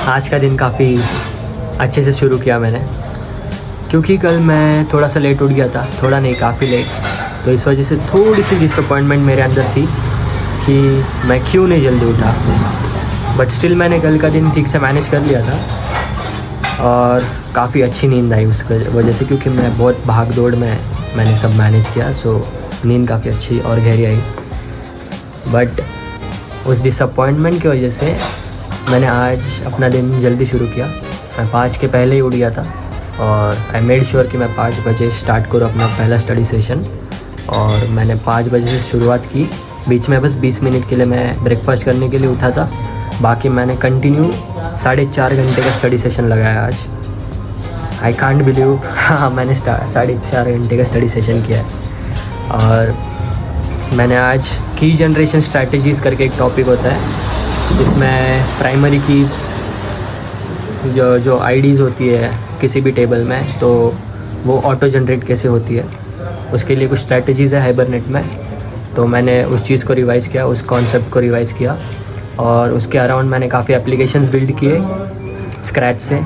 आज का दिन काफ़ी अच्छे से शुरू किया मैंने, क्योंकि कल मैं थोड़ा सा लेट उठ गया था, थोड़ा नहीं काफ़ी लेट। तो इस वजह से थोड़ी सी डिसअपॉइंटमेंट मेरे अंदर थी कि मैं क्यों नहीं जल्दी उठा। बट स्टिल मैंने कल का दिन ठीक से मैनेज कर लिया था और काफ़ी अच्छी नींद आई उस वजह से, क्योंकि मैं बहुत भाग दौड़ में मैंने सब मैनेज किया। सो नींद काफ़ी अच्छी और गहरी आई। बट उस डिसअपॉइंटमेंट की वजह से मैंने आज अपना दिन जल्दी शुरू किया। मैं 5 के पहले ही उठ गया था और आई मेड श्योर कि मैं 5 बजे स्टार्ट करूँ अपना पहला स्टडी सेशन। और मैंने 5 बजे से शुरुआत की। बीच में बस 20 मिनट के लिए मैं ब्रेकफास्ट करने के लिए उठा था, बाकी मैंने कंटिन्यू 4.5 घंटे का स्टडी सेशन लगाया आज। आई कांट बिलीव, हाँ मैंने 4.5 घंटे का स्टडी सेशन किया है। और मैंने आज की जनरेशन स्ट्रैटेजीज़ करके एक टॉपिक होता है जिसमें प्राइमरी कीज़ जो आईडीज़ होती है किसी भी टेबल में, तो वो ऑटो जनरेट कैसे होती है, उसके लिए कुछ स्ट्रैटेजीज़ है हाइबरनेट में। तो मैंने उस चीज़ को रिवाइज़ किया, उस कॉन्सेप्ट को रिवाइज़ किया और उसके अराउंड मैंने काफ़ी एप्लीकेशंस बिल्ड किए स्क्रैच से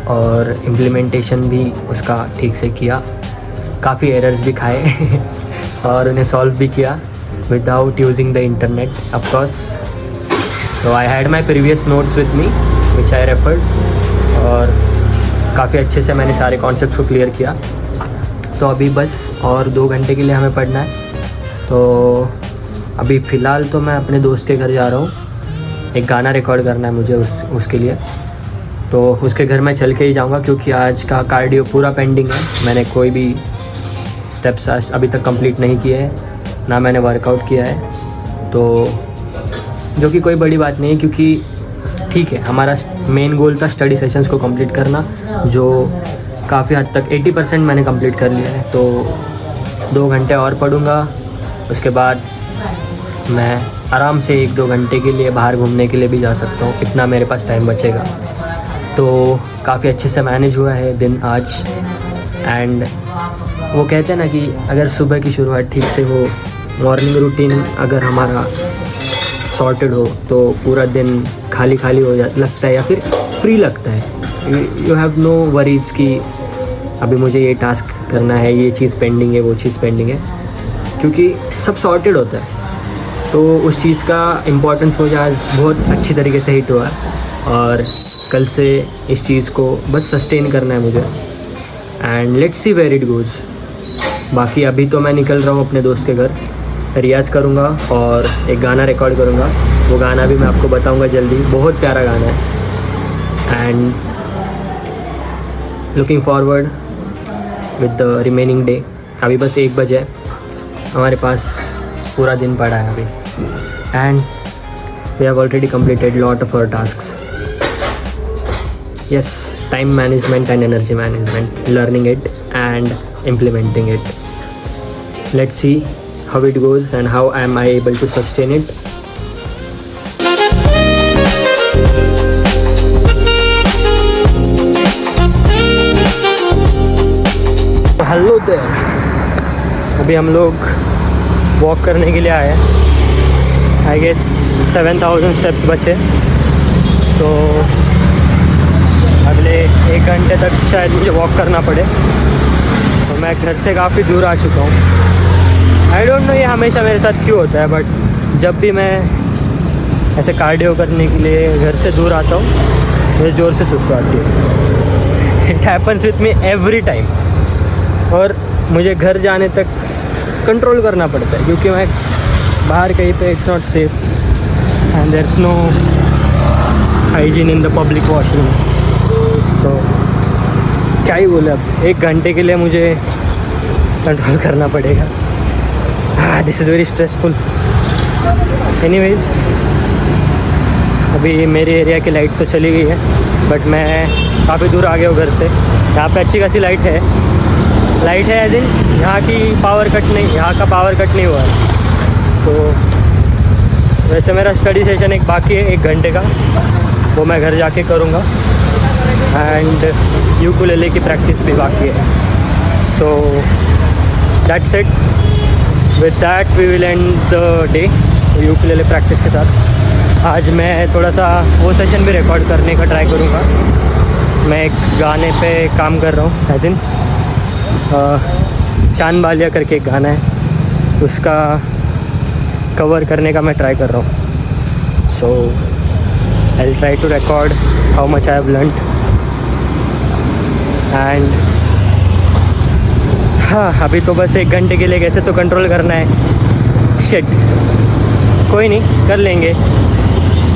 और इम्प्लीमेंटेशन भी उसका ठीक से किया। काफ़ी एरर्स भी खाए और उन्हें सॉल्व भी किया without using the internet of course. So I had my previous notes with me which I referred और काफ़ी अच्छे से मैंने सारे कॉन्सेप्ट्स को क्लियर किया। तो अभी बस और 2 घंटे के लिए हमें पढ़ना है। तो अभी फ़िलहाल तो मैं अपने दोस्त के घर जा रहा हूँ, एक गाना रिकॉर्ड करना है मुझे उसके लिए। तो उसके घर मैं चल के ही जाऊँगा, क्योंकि आज का कार्डियो पूरा पेंडिंग है। मैंने कोई भी स्टेप्स अभी तक कंप्लीट नहीं किए हैं, ना मैंने वर्कआउट किया है। तो जो कि कोई बड़ी बात नहीं है, क्योंकि ठीक है, हमारा मेन गोल था स्टडी सेशंस को कंप्लीट करना, जो काफ़ी हद तक 80% मैंने कंप्लीट कर लिया है। तो 2 घंटे और पढ़ूँगा, उसके बाद मैं आराम से 1-2 घंटे के लिए बाहर घूमने के लिए भी जा सकता हूँ, इतना मेरे पास टाइम बचेगा। तो काफ़ी अच्छे से मैनेज हुआ है दिन आज। एंड वो कहते हैं ना कि अगर सुबह की शुरुआत ठीक से हो, मॉर्निंग रूटीन अगर हमारा सॉर्टेड हो, तो पूरा दिन खाली खाली हो लगता है या फिर फ्री लगता है। यू हैव नो वरीज़ कि अभी मुझे ये टास्क करना है, ये चीज़ पेंडिंग है, वो चीज़ पेंडिंग है, क्योंकि सब सॉर्टेड होता है। तो उस चीज़ का इम्पोर्टेंस मुझे आज बहुत अच्छी तरीके से हिट हुआ और कल से इस चीज़ को बस सस्टेन करना है मुझे। And let's see where it goes. बाकी अभी तो मैं निकल रहा हूँ अपने दोस्त के घर, रियाज़ करूँगा और एक गाना रिकॉर्ड करूँगा। वो गाना भी मैं आपको बताऊँगा जल्दी, बहुत प्यारा गाना है। And looking forward with the remaining day. अभी बस 1 बजे है, हमारे पास पूरा दिन पड़ा है अभी। And we have already completed lot of our tasks. Yes, time management and energy management, learning it and implementing it. Let's see how it goes and how am I able to sustain it. Hello there. अभी हम लोग walk करने के लिए आए हैं। I guess 7000 steps बचे, तो अगले 1 घंटे तक शायद मुझे वॉक करना पड़े। तो मैं घर से काफ़ी दूर आ चुका हूँ। आई डोंट नो ये हमेशा मेरे साथ क्यों होता है, बट जब भी मैं ऐसे कार्डियो करने के लिए घर से दूर आता हूँ, मुझे ज़ोर से सुस्ती आती है। It happens with me every time. और मुझे घर जाने तक कंट्रोल करना पड़ता है, क्योंकि मैं बाहर कहीं पे it's not safe and there is no hygiene in the public washrooms. So क्या ही बोले, अब 1 घंटे के लिए मुझे कंट्रोल करना पड़ेगा। This is very stressful. Anyways, अभी मेरे एरिया की लाइट तो चली गई है, बट मैं काफ़ी दूर आ गया हूँ घर से। यहाँ पे अच्छी खासी लाइट है एज इन यहाँ की पावर कट नहीं, यहाँ का पावर कट नहीं हुआ है। तो वैसे मेरा स्टडी सेशन एक बाकी है 1 घंटे का, वो मैं घर जाके करूँगा। एंड यूकुलेले की प्रैक्टिस भी बाकी है। So that's it, with that we will end the day ukulele practice के साथ। आज मैं थोड़ा सा वो सेशन भी रिकॉर्ड करने का ट्राई करूँगा। मैं एक गाने पे काम कर रहा हूँ, एज इन चांद बालिया करके एक गाना है, उसका कवर करने का मैं ट्राई कर रहा हूँ। So I will try to record how much I have learned and हाँ, अभी तो बस 1 घंटे के लिए कैसे तो कंट्रोल करना है। शिट, कोई नहीं, कर लेंगे।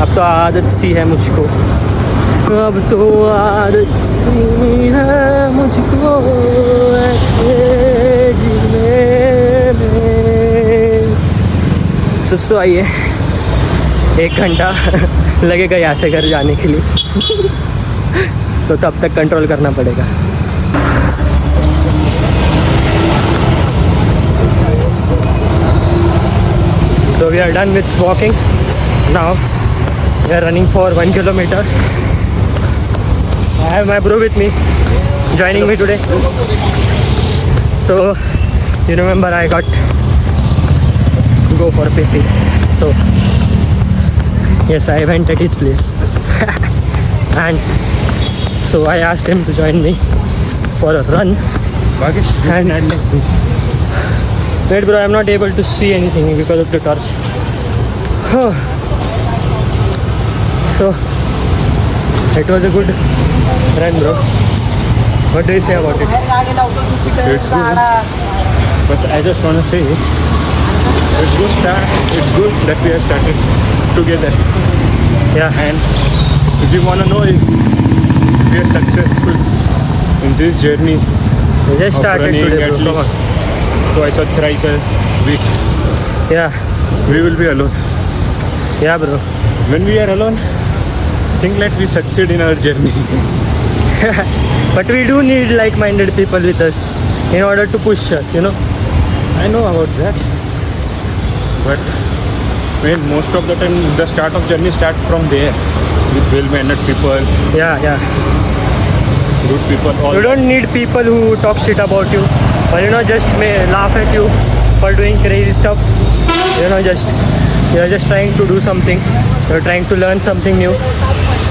अब तो आदत सी है मुझको, अब तो आदत सी है मुझको ऐसे जीने में। सुसु आइए, 1 घंटा लगेगा यहाँ से घर जाने के लिए तो तब तक कंट्रोल करना पड़ेगा। So we are done with walking. Now we are running for 1 kilometer. I have my bro with me, joining me today. So you remember I got to go for PC. So yes, I went at his place and so I asked him to join me for a run. And wait bro, I'm not able to see anything because of the torch. So it was a good run bro. What do you say about it? It's good, but I just want to say it's good that we have started together. Yeah. And if you want to know if we are successful in this journey We just of started running today at bro. Come on. least twice or thrice a week, Yeah. we will be alone. Yeah bro. When we are alone, think like we succeed in our journey. But we do need like-minded people with us in order to push us, you know. I know about that, but when most of the time the start of journey start from there with well-mannered people, Yeah. good people. All You don't need people who talk shit about you or you know just may laugh at you for doing crazy stuff. You know, you're just trying to do something. You're trying to learn something new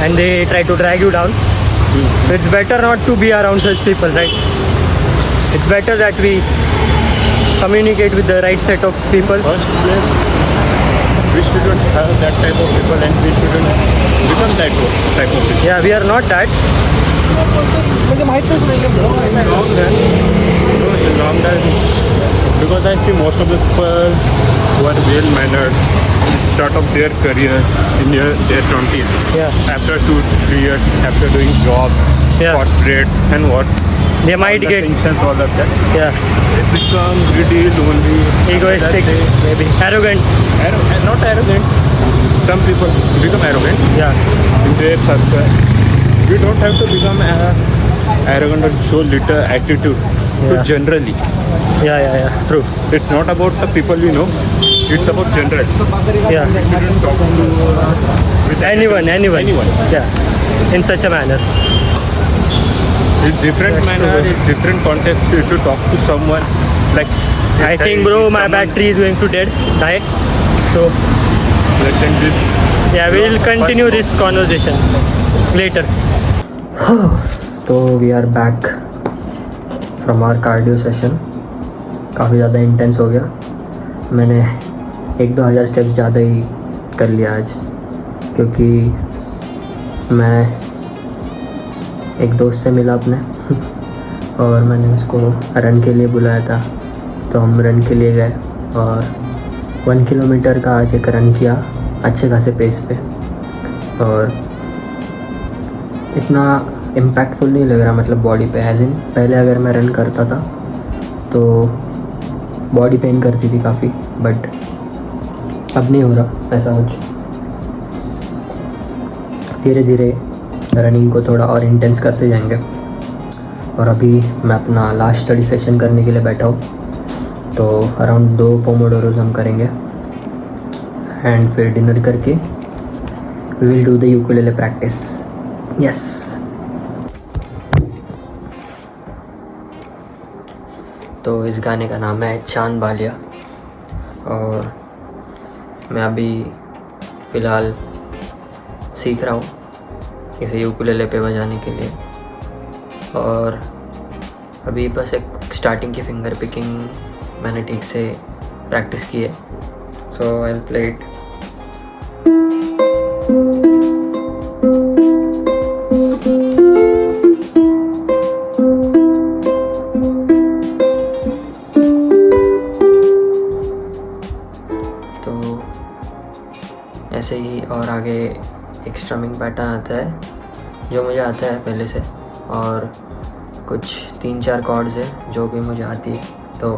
and they try to drag you down. So it's better not to be around such people, right? It's better that we communicate with the right set of people. First place, we shouldn't have that type of people and we shouldn't become that type of people. Yeah, we are not that. In long run, because I see most of the people who are well-mannered start of their career in their 20s. Yeah. After 2-3 years, after doing jobs, Yeah. corporate and what, They might the get, tensions, all of that, yeah, they become greedy, lonely, egoistic, maybe arrogant. Not arrogant. Some people become arrogant Yeah, in their circle. We don't have to become arrogant or show little attitude to Yeah. generally. yeah. True. It's not about the people we know. It's about general. Yeah. We shouldn't talk to with Anyone. Anyone. Yeah, in such a manner. It's different That's manner, true. it's different context. If you talk to someone like I think, bro, my battery is going to die. So let's end this. yeah, we will continue this conversation later. तो we are back from our cardio session. काफ़ी ज़्यादा intense हो गया। मैंने 1-2 हज़ार steps ज़्यादा ही कर लिया आज, क्योंकि मैं एक दोस्त से मिला अपने और मैंने उसको रन के लिए बुलाया था, तो हम रन के लिए गए और 1 किलोमीटर का आज एक रन किया अच्छे खासे पेस पे। और इतना इम्पैक्टफुल नहीं लग रहा, मतलब बॉडी पे, एज इन पहले अगर मैं रन करता था तो बॉडी पेन करती थी काफ़ी, बट अब नहीं हो रहा ऐसा कुछ। धीरे धीरे रनिंग को थोड़ा और इंटेंस करते जाएंगे। और अभी मैं अपना लास्ट स्टडी सेशन करने के लिए बैठा हूँ, तो अराउंड 2 पोमोडोरोज हम करेंगे एंड फिर डिनर करके we will do the ukulele practice. Yes. तो इस गाने का नाम है चांद बालिया और मैं अभी फ़िलहाल सीख रहा हूँ इसे यूकुलेले पे बजाने के लिए। और अभी बस एक स्टार्टिंग की फिंगर पिकिंग मैंने ठीक से प्रैक्टिस की है, सो आई विल प्ले इट। तो ऐसे ही और आगे एक स्ट्रमिंग पैटर्न आता है जो मुझे आता है पहले से, और कुछ 3-4 कॉर्ड्स है जो भी मुझे आती है। तो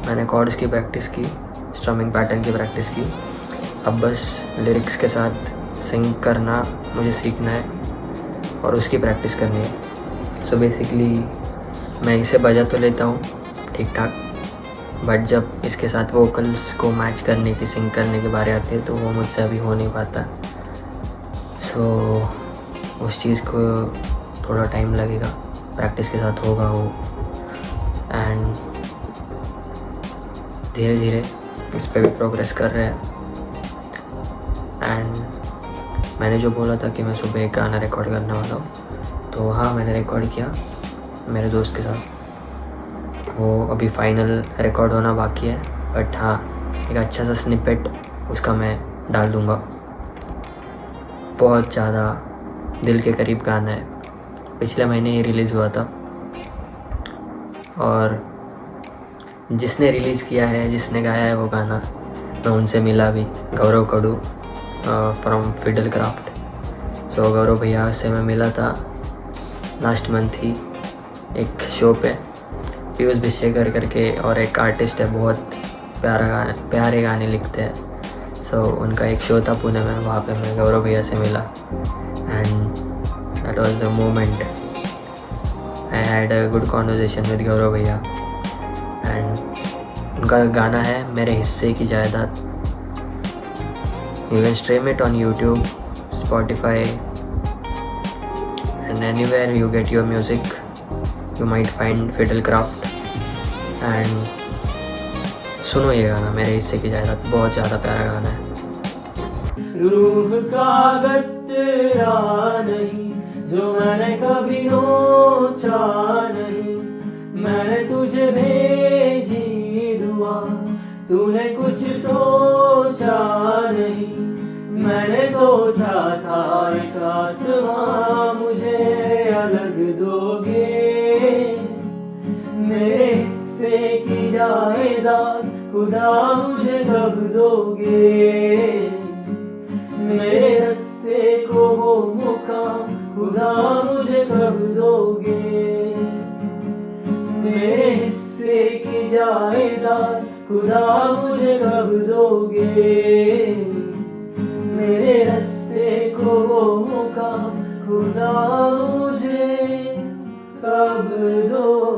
मैंने कॉर्ड्स की प्रैक्टिस की, स्ट्रमिंग पैटर्न की प्रैक्टिस की। अब बस लिरिक्स के साथ सिंग करना मुझे सीखना है और उसकी प्रैक्टिस करनी है। सो बेसिकली मैं इसे बजा तो लेता हूँ ठीक ठाक, बट जब इसके साथ वोकल्स को मैच करने की, सिंग करने की बारी आती है तो वो मुझसे अभी हो नहीं पाता। सो उस चीज़ को थोड़ा टाइम लगेगा, प्रैक्टिस के साथ होगा वो, एंड धीरे धीरे इस पर भी प्रोग्रेस कर रहे हैं। एंड मैंने जो बोला था कि मैं सुबह एक गाना रिकॉर्ड करने वाला हूँ, तो हाँ मैंने रिकॉर्ड किया मेरे दोस्त के साथ। वो अभी फाइनल रिकॉर्ड होना बाकी है, बट हाँ एक अच्छा सा स्निपेट उसका मैं डाल दूँगा। बहुत ज़्यादा दिल के करीब गाना है, पिछले महीने ही रिलीज़ हुआ था, और जिसने रिलीज़ किया है, जिसने गाया है वो गाना, मैं उनसे मिला भी, गौरव कड़ू फ्रॉम फिडल क्राफ्ट। सो गौरव भैया से मैं मिला था लास्ट मंथ ही एक शो पे। पीयूष बिस्सेकर करके और एक आर्टिस्ट है, बहुत प्यारे गाने लिखते हैं। सो उनका एक शो था पुणे में, वहाँ पे मैं गौरव भैया से मिला, and that was the moment. I had a good conversation with Gaurav भैया, एंड उनका गाना है मेरे हिस्से की जायदाद। You can stream it on YouTube, Spotify, and anywhere you get your music, you might find Fiddlecraft, and सुनो ये गाना मेरे हिस्से की जायदाद, बहुत ज़्यादा प्यारा गाना है। रूह का गत्तरा नहीं जो मैंने कभी नोचा नहीं, मैंने तुझे भेजी दुआ, तूने कुछ सोचा नहीं। मैंने सोचा था एक आसमां मुझे अलग दोगे, मेरे हिस्से की जायदाद खुदा मुझे कब दोगे, मेरे रस्ते को वो मुकाम खुदा मुझे कब दोगे, मेरे हिस्से की जायदाद खुदा मुझे कब दोगे, मेरे रास्ते को वो मुकाम खुदा मुझे कब दोगे।